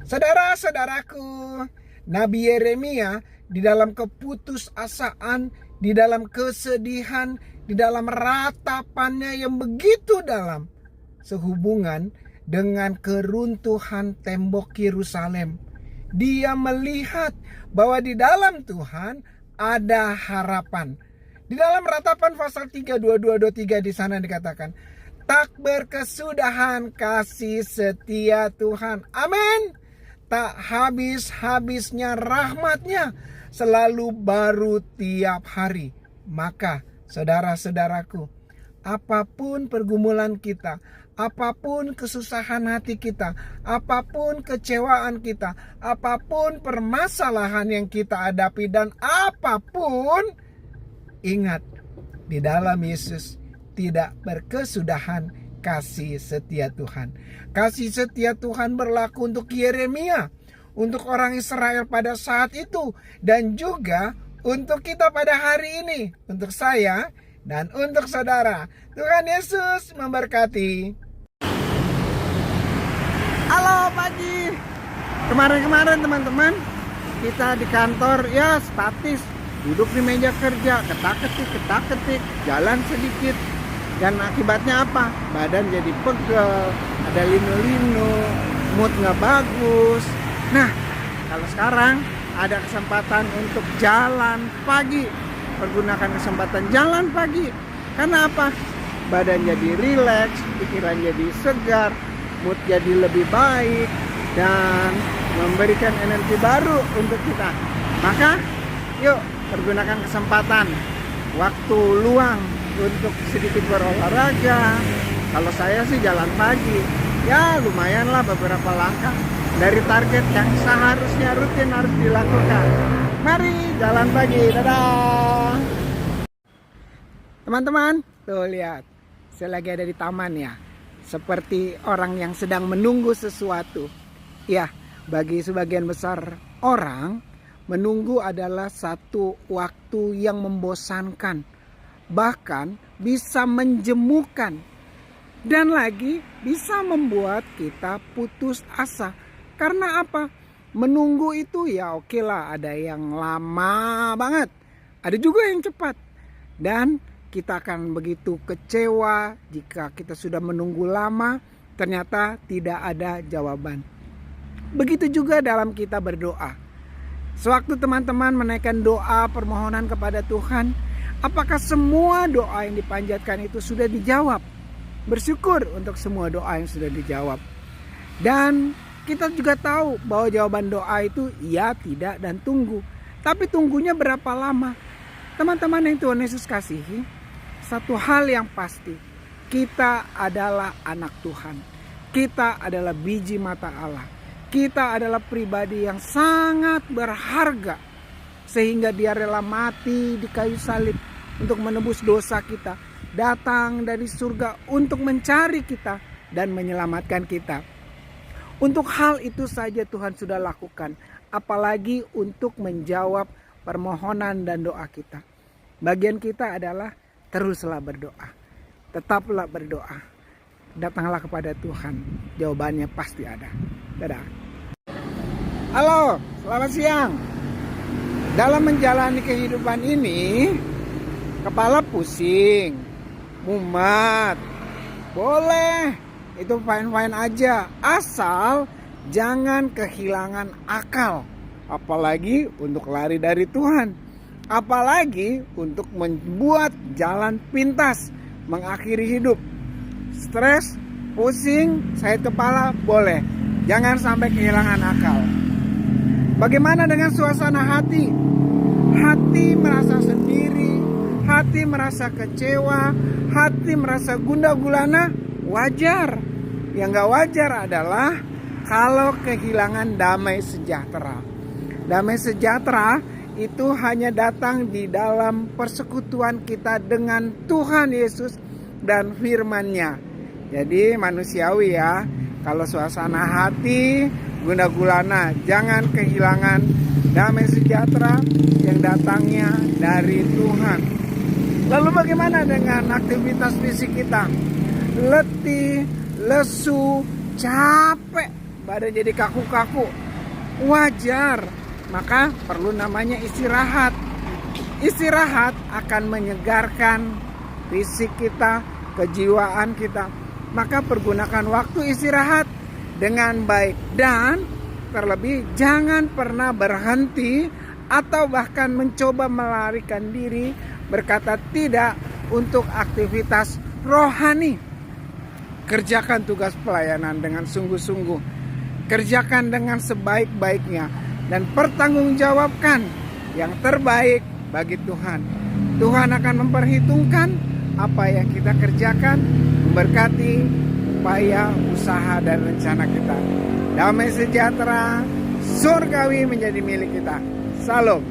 Saudara-saudaraku, Nabi Yeremia di dalam keputusasaan, di dalam kesedihan, di dalam ratapannya yang begitu dalam sehubungan dengan keruntuhan tembok Yerusalem. Dia melihat bahwa di dalam Tuhan ada harapan. Di dalam ratapan pasal 3, 22, 23 di sana dikatakan, tak berkesudahan kasih setia Tuhan. Amin. Tak habis-habisnya rahmatnya, selalu baru tiap hari. Maka saudara-saudaraku, apapun pergumulan kita, apapun kesusahan hati kita, apapun kecewaan kita, apapun permasalahan yang kita hadapi, dan apapun, ingat, di dalam Yesus tidak berkesudahan kasih setia Tuhan. Kasih setia Tuhan berlaku untuk Yeremia, untuk orang Israel pada saat itu, dan juga untuk kita pada hari ini, untuk saya dan untuk saudara. Tuhan Yesus memberkati. Halo pagi. Kemarin teman-teman, kita di kantor ya statis, duduk di meja kerja, ketak-ketik, jalan sedikit. Dan akibatnya apa? Badan jadi pegel, ada linu-linu, mood nggak bagus. Nah, kalau sekarang ada kesempatan untuk jalan pagi, pergunakan kesempatan jalan pagi. Karena apa? Badan jadi rileks, pikiran jadi segar, mood jadi lebih baik, dan memberikan energi baru untuk kita. Maka, yuk pergunakan kesempatan, waktu luang untuk sedikit berolahraga. Kalau saya sih jalan pagi, ya lumayan lah beberapa langkah dari target yang seharusnya rutin harus dilakukan. Mari jalan pagi, dadah. Teman-teman, tuh lihat, saya lagi ada di taman ya, seperti orang yang sedang menunggu sesuatu. Ya, bagi sebagian besar orang, menunggu adalah satu waktu yang membosankan, bahkan bisa menjemukan, dan lagi bisa membuat kita putus asa. Karena apa? Menunggu itu ya oke lah, ada yang lama banget, ada juga yang cepat, dan kita akan begitu kecewa jika kita sudah menunggu lama ternyata tidak ada jawaban. Begitu juga dalam kita berdoa. Sewaktu teman-teman menaikkan doa permohonan kepada Tuhan, apakah semua doa yang dipanjatkan itu sudah dijawab? Bersyukur untuk semua doa yang sudah dijawab. Dan kita juga tahu bahwa jawaban doa itu ya, tidak, dan tunggu. Tapi tunggunya berapa lama? Teman-teman yang Tuhan Yesus kasihi, satu hal yang pasti, kita adalah anak Tuhan. Kita adalah biji mata Allah. Kita adalah pribadi yang sangat berharga, sehingga Dia rela mati di kayu salib untuk menebus dosa kita, datang dari surga untuk mencari kita dan menyelamatkan kita. Untuk hal itu saja Tuhan sudah lakukan, apalagi untuk menjawab permohonan dan doa kita. Bagian kita adalah teruslah berdoa, tetaplah berdoa, datanglah kepada Tuhan, jawabannya pasti ada. Dadah. Halo, selamat siang. Dalam menjalani kehidupan ini, kepala pusing, mumet, boleh, itu fine-fine aja, asal jangan kehilangan akal. Apalagi untuk lari dari Tuhan, apalagi untuk membuat jalan pintas, mengakhiri hidup. Stres, pusing, sakit kepala, boleh, jangan sampai kehilangan akal. Bagaimana dengan suasana hati? Hati merasa sendiri, hati merasa kecewa, hati merasa gundah gulana, wajar. Yang gak wajar adalah kalau kehilangan damai sejahtera. Damai sejahtera itu hanya datang di dalam persekutuan kita dengan Tuhan Yesus dan firman-Nya. Jadi manusiawi ya, kalau suasana hati gundah gulana, jangan kehilangan damai sejahtera yang datangnya dari Tuhan. Lalu bagaimana dengan aktivitas fisik kita? Letih, lesu, capek, badan jadi kaku-kaku. Wajar, maka perlu namanya istirahat. Istirahat akan menyegarkan fisik kita, kejiwaan kita. Maka pergunakan waktu istirahat dengan baik. Dan terlebih jangan pernah berhenti atau bahkan mencoba melarikan diri, berkata tidak untuk aktivitas rohani. Kerjakan tugas pelayanan dengan sungguh-sungguh. Kerjakan dengan sebaik-baiknya dan pertanggungjawabkan yang terbaik bagi Tuhan. Tuhan akan memperhitungkan apa yang kita kerjakan, memberkati upaya, usaha dan rencana kita. Damai sejahtera surgawi menjadi milik kita. Salam.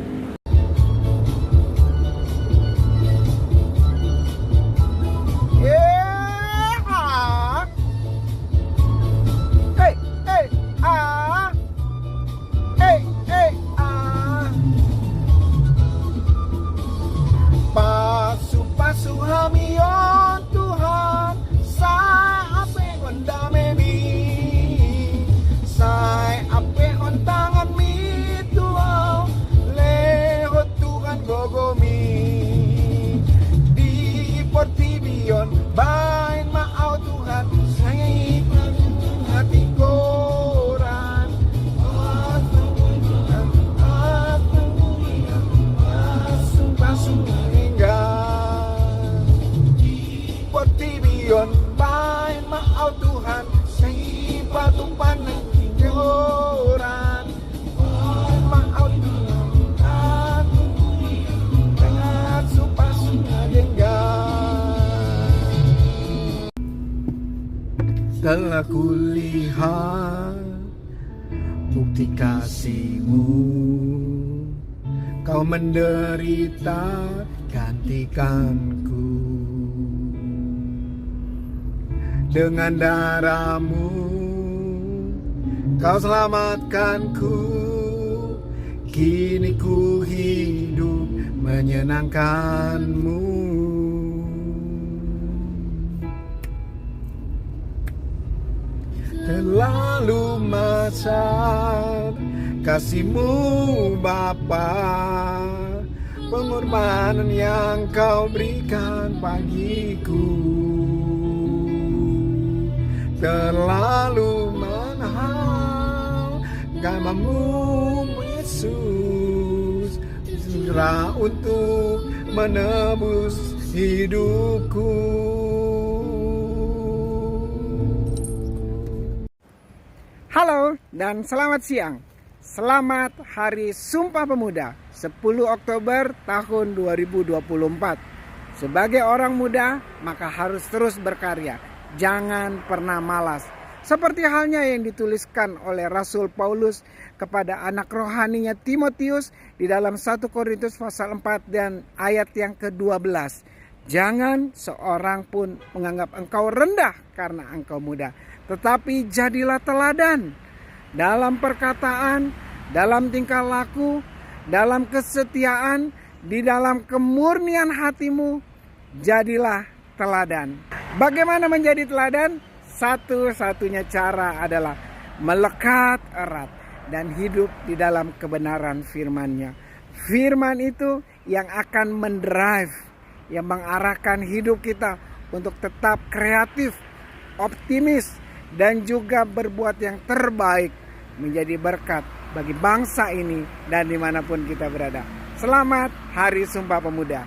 Pasu hamion Tuhan sa ape on dame mi sai ape on tangan mi Tuhan lehot Tuhan gogo mi di portibion bain maau Tuhan saya iklan hati koran pasu Tibion bain maau Tuhan sei batu panang joran maau Tuhan aku dengan supasu denggan. Telah kulihat bukti kasih-Mu, Kau menderita gantikanku. Dengan darah-Mu Kau selamatkanku. Kini ku hidup menyenangkan-Mu. Terlalu besar kasih-Mu Bapa, pengorbanan yang Kau berikan bagiku. Terlalu mahal gamamu Yesus, segera untuk menebus hidupku. Halo dan selamat siang. Selamat Hari Sumpah Pemuda 10 Oktober tahun 2024. Sebagai orang muda maka harus terus berkarya. Jangan pernah malas. Seperti halnya yang dituliskan oleh Rasul Paulus kepada anak rohaninya Timotius di dalam 1 Korintus pasal 4 dan ayat yang ke-12. Jangan seorang pun menganggap engkau rendah karena engkau muda, tetapi jadilah teladan dalam perkataan, dalam tingkah laku, dalam kesetiaan, di dalam kemurnian hatimu. Jadilah teladan. Bagaimana menjadi teladan? Satu-satunya cara adalah melekat erat dan hidup di dalam kebenaran firman-Nya. Firman itu yang akan mendrive, yang mengarahkan hidup kita untuk tetap kreatif, optimis, dan juga berbuat yang terbaik, menjadi berkat bagi bangsa ini dan dimanapun kita berada. Selamat Hari Sumpah Pemuda.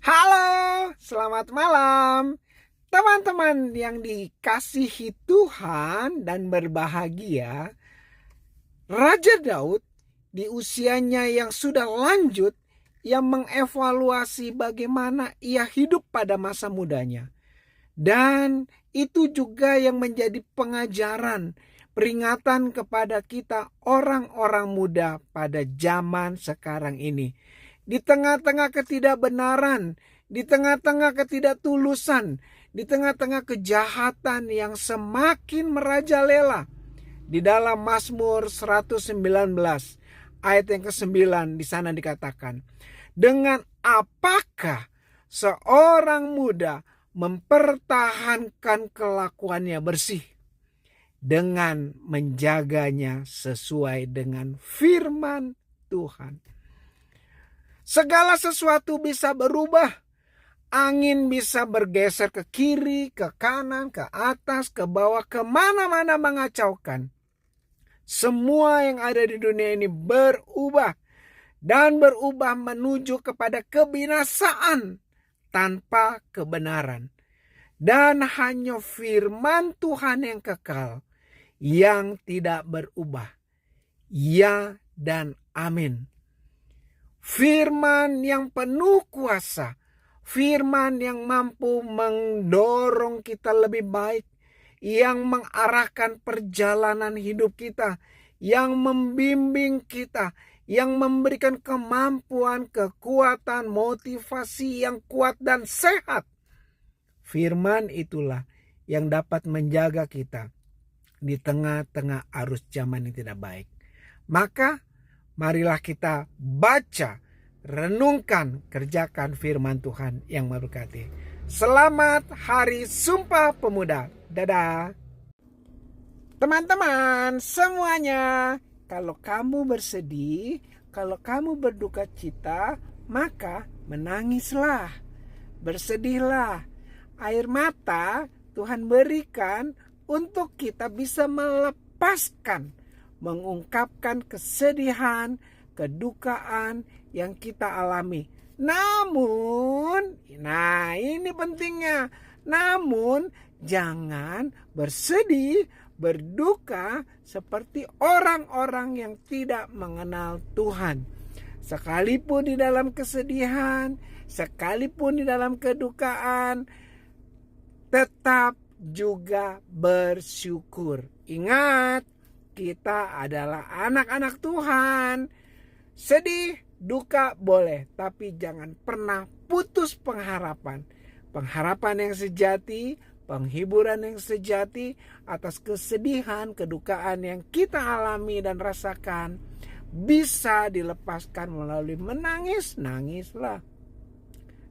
Halo, selamat malam. Teman-teman yang dikasihi Tuhan dan berbahagia, Raja Daud di usianya yang sudah lanjut, yang mengevaluasi bagaimana ia hidup pada masa mudanya. Dan itu juga yang menjadi pengajaran, peringatan kepada kita orang-orang muda pada zaman sekarang ini. Di tengah-tengah ketidakbenaran, di tengah-tengah ketidaktulusan, di tengah-tengah kejahatan yang semakin merajalela. Di dalam Mazmur 119 ayat yang ke-9 di sana dikatakan, dengan apakah seorang muda mempertahankan kelakuannya bersih? dengan menjaganya sesuai dengan firman Tuhan. Segala sesuatu bisa berubah. Angin bisa bergeser ke kiri, ke kanan, ke atas, ke bawah, kemana-mana mengacaukan. Semua yang ada di dunia ini berubah. Dan berubah menuju kepada kebinasaan tanpa kebenaran. Dan hanya firman Tuhan yang kekal, yang tidak berubah. Ya dan amin. Firman yang penuh kuasa, firman yang mampu mendorong kita lebih baik, yang mengarahkan perjalanan hidup kita, yang membimbing kita, yang memberikan kemampuan, kekuatan, motivasi yang kuat dan sehat. Firman itulah yang dapat menjaga kita di tengah-tengah arus zaman yang tidak baik. Maka marilah kita baca, renungkan, kerjakan firman Tuhan yang memberkati. Selamat Hari Sumpah Pemuda. Dadah. Teman-teman semuanya, kalau kamu bersedih, kalau kamu berduka cita, maka menangislah, bersedihlah. Air mata Tuhan berikan untuk kita bisa melepaskan, mengungkapkan kesedihan, kedukaan yang kita alami. Namun, nah ini pentingnya. Namun, jangan bersedih, berduka seperti orang-orang yang tidak mengenal Tuhan. Sekalipun di dalam kesedihan, sekalipun di dalam kedukaan, tetap juga bersyukur. Ingat, kita adalah anak-anak Tuhan. Sedih, duka boleh, tapi jangan pernah putus pengharapan. Pengharapan yang sejati, penghiburan yang sejati atas kesedihan, kedukaan yang kita alami dan rasakan bisa dilepaskan melalui menangis, nangislah.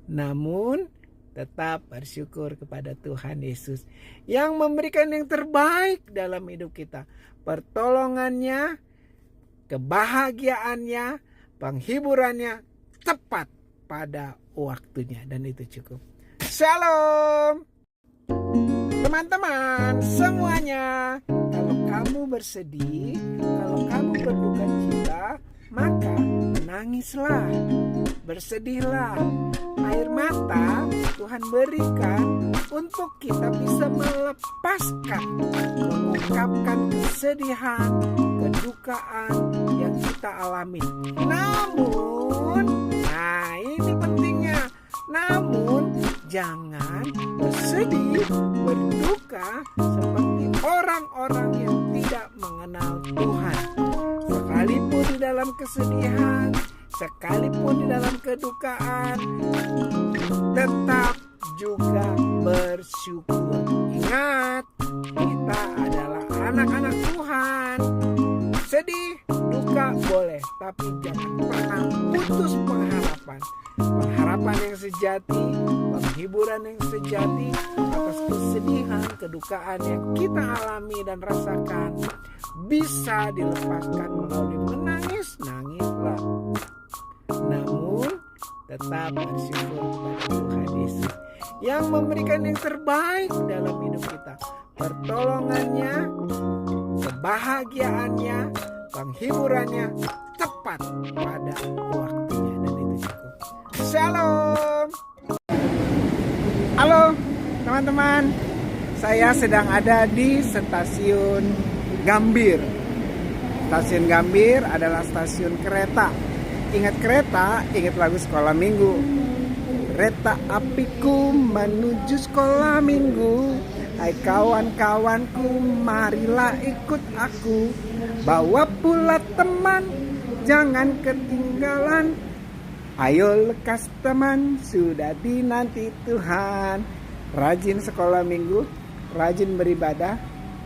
Namun tetap bersyukur kepada Tuhan Yesus yang memberikan yang terbaik dalam hidup kita. Pertolongannya, kebahagiaannya, penghiburannya tepat pada waktunya, dan itu cukup. Shalom teman-teman semuanya. Kalau kamu bersedih, kalau kamu berduka cita, maka menangislah, bersedihlah. Air mata Tuhan berikan untuk kita bisa melepaskan, mengungkapkan kesedihan, kedukaan yang kita alami. Namun, nah ini pentingnya, namun jangan bersedih, berduka seperti orang-orang yang tidak mengenal Tuhan. Sekalipun di dalam kesedihan, sekalipun di dalam kedukaan, tetap juga bersyukur. Ingat, kita adalah anak-anak Tuhan. Sedih, duka boleh, tapi jangan pernah putus pengharapan. Pengharapan yang sejati, penghiburan yang sejati atas kesedihan, kedukaan yang kita alami dan rasakan bisa dilepaskan melalui menangis, nangislah. Namun tetap bersyukur kepada Tuhan Yesus yang memberikan yang terbaik dalam hidup kita. Pertolongannya, kebahagiaannya, penghiburannya tepat pada waktunya, dan itu cukup. Shalom. Halo teman-teman, saya sedang ada di stasiun Gambir. Stasiun Gambir adalah stasiun kereta. Ingat kereta, ingat lagu sekolah minggu. Kereta apiku menuju sekolah minggu. Hai kawan-kawanku, marilah ikut aku. Bawa pula teman, jangan ketinggalan. Ayo lekas teman, sudah dinanti Tuhan. Rajin sekolah minggu, rajin beribadah,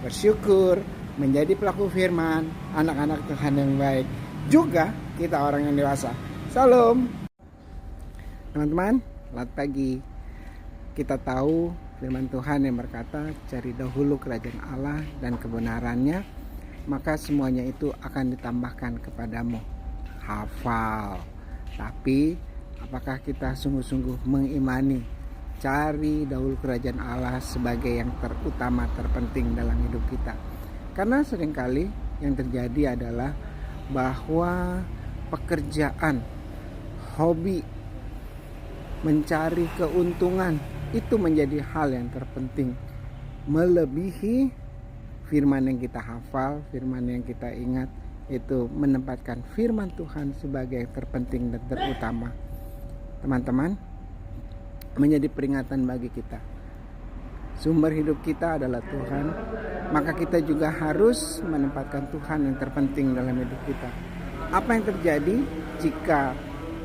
bersyukur, menjadi pelaku firman, anak-anak Tuhan yang baik. Juga kita orang yang dewasa. Salam teman-teman, selamat pagi. Kita tahu Firman Tuhan yang berkata, cari dahulu kerajaan Allah dan kebenarannya, maka semuanya itu akan ditambahkan kepadamu. Hafal. Tapi apakah kita sungguh-sungguh mengimani cari dahulu kerajaan Allah sebagai yang terutama, terpenting dalam hidup kita? Karena seringkali yang terjadi adalah bahwa pekerjaan, hobi, mencari keuntungan itu menjadi hal yang terpenting, melebihi firman yang kita hafal, firman yang kita ingat, itu menempatkan firman Tuhan sebagai yang terpenting dan terutama. Teman-teman, menjadi peringatan bagi kita. Sumber hidup kita adalah Tuhan, maka kita juga harus menempatkan Tuhan yang terpenting dalam hidup kita. Apa yang terjadi jika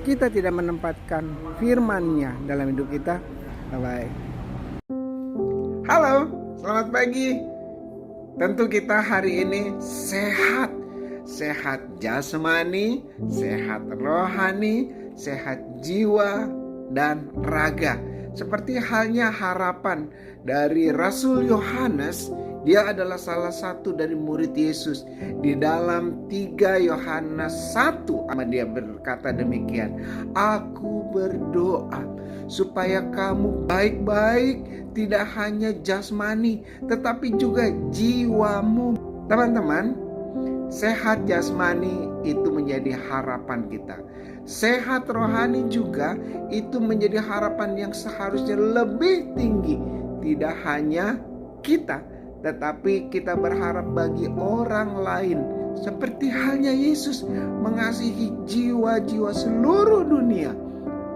kita tidak menempatkan firman-Nya dalam hidup kita? Bye-bye. Halo, selamat pagi. Tentu kita hari ini sehat. Sehat jasmani, sehat rohani, sehat jiwa dan raga. Seperti halnya harapan dari Rasul Yohanes, dia adalah salah satu dari murid Yesus. Di dalam 3 Yohanes 1, dia berkata demikian, aku berdoa supaya kamu baik-baik, tidak hanya jasmani tetapi juga jiwamu. Teman-teman, sehat jasmani itu menjadi harapan kita. Sehat rohani juga itu menjadi harapan yang seharusnya lebih tinggi. Tidak hanya kita, tetapi kita berharap bagi orang lain. Seperti halnya Yesus mengasihi jiwa-jiwa seluruh dunia.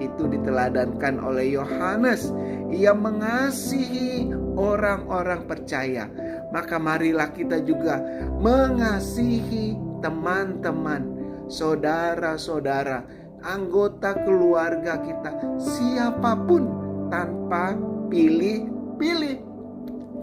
Itu diteladankan oleh Yohanes. Ia mengasihi orang-orang percaya. Maka marilah kita juga mengasihi teman-teman, saudara-saudara, anggota keluarga kita, siapapun tanpa pilih-pilih.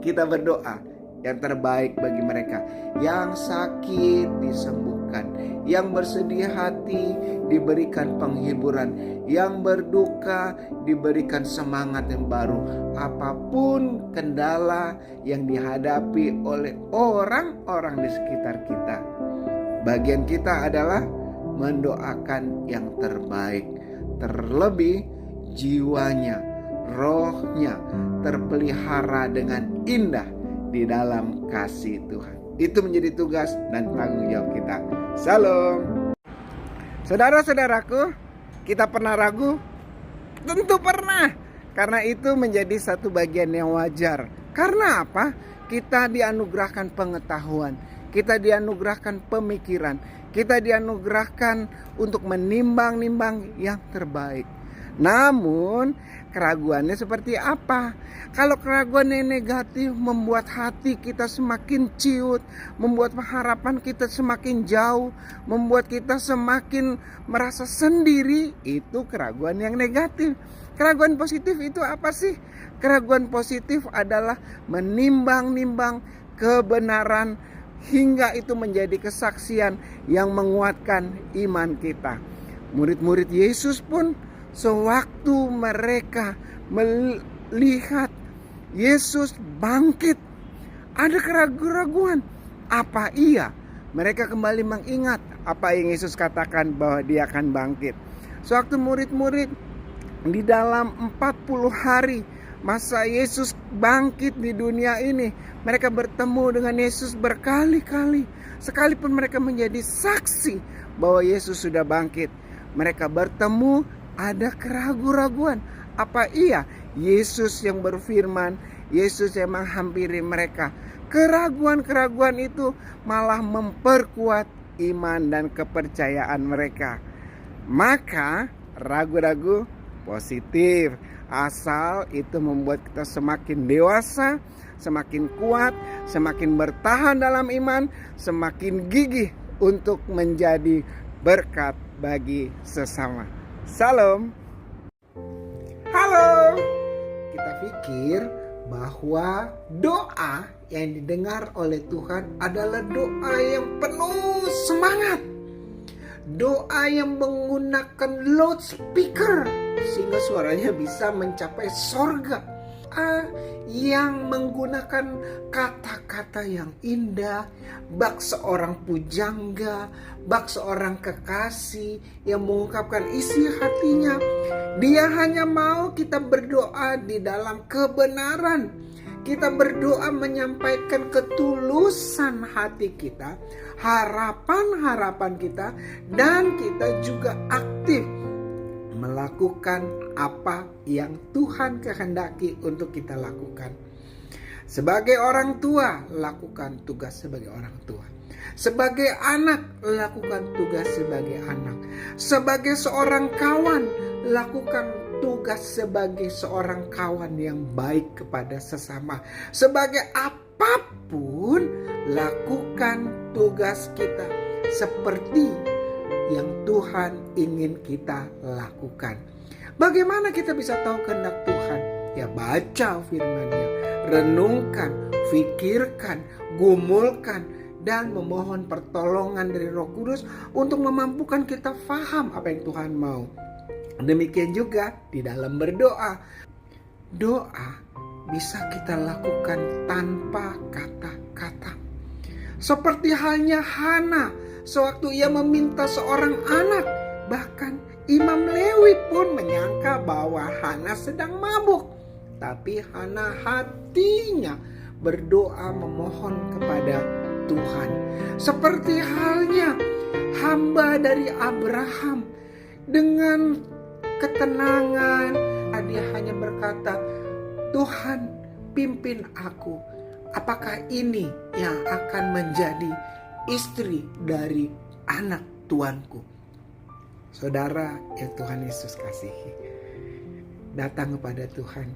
Kita berdoa yang terbaik bagi mereka. Yang sakit disembuhkan, yang bersedih hati diberikan penghiburan, yang berduka diberikan semangat yang baru. Apapun kendala yang dihadapi oleh orang-orang di sekitar kita, bagian kita adalah mendoakan yang terbaik. Terlebih jiwanya, rohnya terpelihara dengan indah di dalam kasih Tuhan. Itu menjadi tugas dan tanggung jawab kita. Salam. Saudara-saudaraku, kita pernah ragu? Tentu pernah. Karena itu menjadi satu bagian yang wajar. Karena apa? Kita dianugerahkan pengetahuan, kita dianugerahkan pemikiran, kita dianugerahkan untuk menimbang-nimbang yang terbaik. Namun keraguannya seperti apa? Kalau keraguan yang negatif membuat hati kita semakin ciut, membuat harapan kita semakin jauh, membuat kita semakin merasa sendiri, itu keraguan yang negatif. Keraguan positif itu apa sih? Keraguan positif adalah menimbang-nimbang kebenaran hingga itu menjadi kesaksian yang menguatkan iman kita. Murid-murid Yesus pun sewaktu mereka melihat Yesus bangkit, ada keraguan-keraguan. Apa iya? Mereka kembali mengingat apa yang Yesus katakan bahwa dia akan bangkit. Sewaktu murid-murid di dalam 40 hari masa Yesus bangkit di dunia ini, mereka bertemu dengan Yesus berkali-kali. Sekalipun mereka menjadi saksi bahwa Yesus sudah bangkit, mereka bertemu ada keraguan-raguan. Apa iya Yesus yang berfirman, Yesus yang menghampiri mereka? Keraguan-keraguan itu malah memperkuat iman dan kepercayaan mereka. Maka ragu-ragu positif, asal itu membuat kita semakin dewasa, semakin kuat, semakin bertahan dalam iman, semakin gigih untuk menjadi berkat bagi sesama. Salam. Halo. Kita pikir bahwa doa yang didengar oleh Tuhan adalah doa yang penuh semangat, doa yang menggunakan loudspeaker sehingga suaranya bisa mencapai sorga. doa yang menggunakan kata-kata yang indah, bak seorang pujangga, bak seorang kekasih yang mengungkapkan isi hatinya. Dia hanya mau kita berdoa di dalam kebenaran. Kita berdoa menyampaikan ketulusan hati kita, harapan-harapan kita, dan kita juga aktif melakukan apa yang Tuhan kehendaki untuk kita lakukan. Sebagai orang tua, lakukan tugas sebagai orang tua. Sebagai anak, lakukan tugas sebagai anak. Sebagai seorang kawan, lakukan tugas sebagai seorang kawan yang baik kepada sesama. Sebagai apapun, lakukan tugas kita seperti yang Tuhan ingin kita lakukan. Bagaimana kita bisa tahu kehendak Tuhan? Ya, baca firman-Nya, renungkan, fikirkan, gumulkan, dan memohon pertolongan dari Roh Kudus untuk memampukan kita faham apa yang Tuhan mau. Demikian juga di dalam berdoa. Doa bisa kita lakukan tanpa kata-kata. Seperti halnya Hana, sewaktu ia meminta seorang anak, bahkan Imam Lewi pun menyangka bahwa Hana sedang mabuk. Tapi Hana hatinya berdoa memohon kepada Tuhan. Seperti halnya hamba dari Abraham, dengan ketenangan dia hanya berkata, Tuhan pimpin aku. Apakah ini yang akan menjadi istri dari anak tuanku? Saudara yang Tuhan Yesus kasihi, datang kepada Tuhan.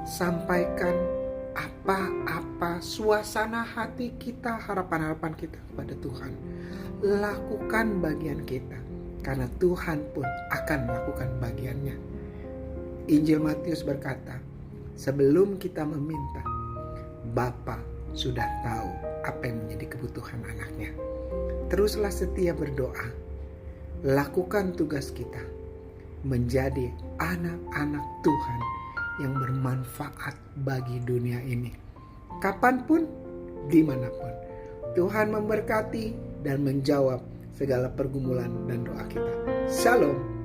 Sampaikan apa-apa suasana hati kita, harapan-harapan kita kepada Tuhan. Lakukan bagian kita, karena Tuhan pun akan melakukan bagiannya. Injil Matius berkata, sebelum kita meminta, Bapa sudah tahu apa yang menjadi kebutuhan anaknya. Teruslah setia berdoa. Lakukan tugas kita menjadi anak-anak Tuhan yang bermanfaat bagi dunia ini. Kapanpun, dimanapun. Tuhan memberkati dan menjawab segala pergumulan dan doa kita. Shalom.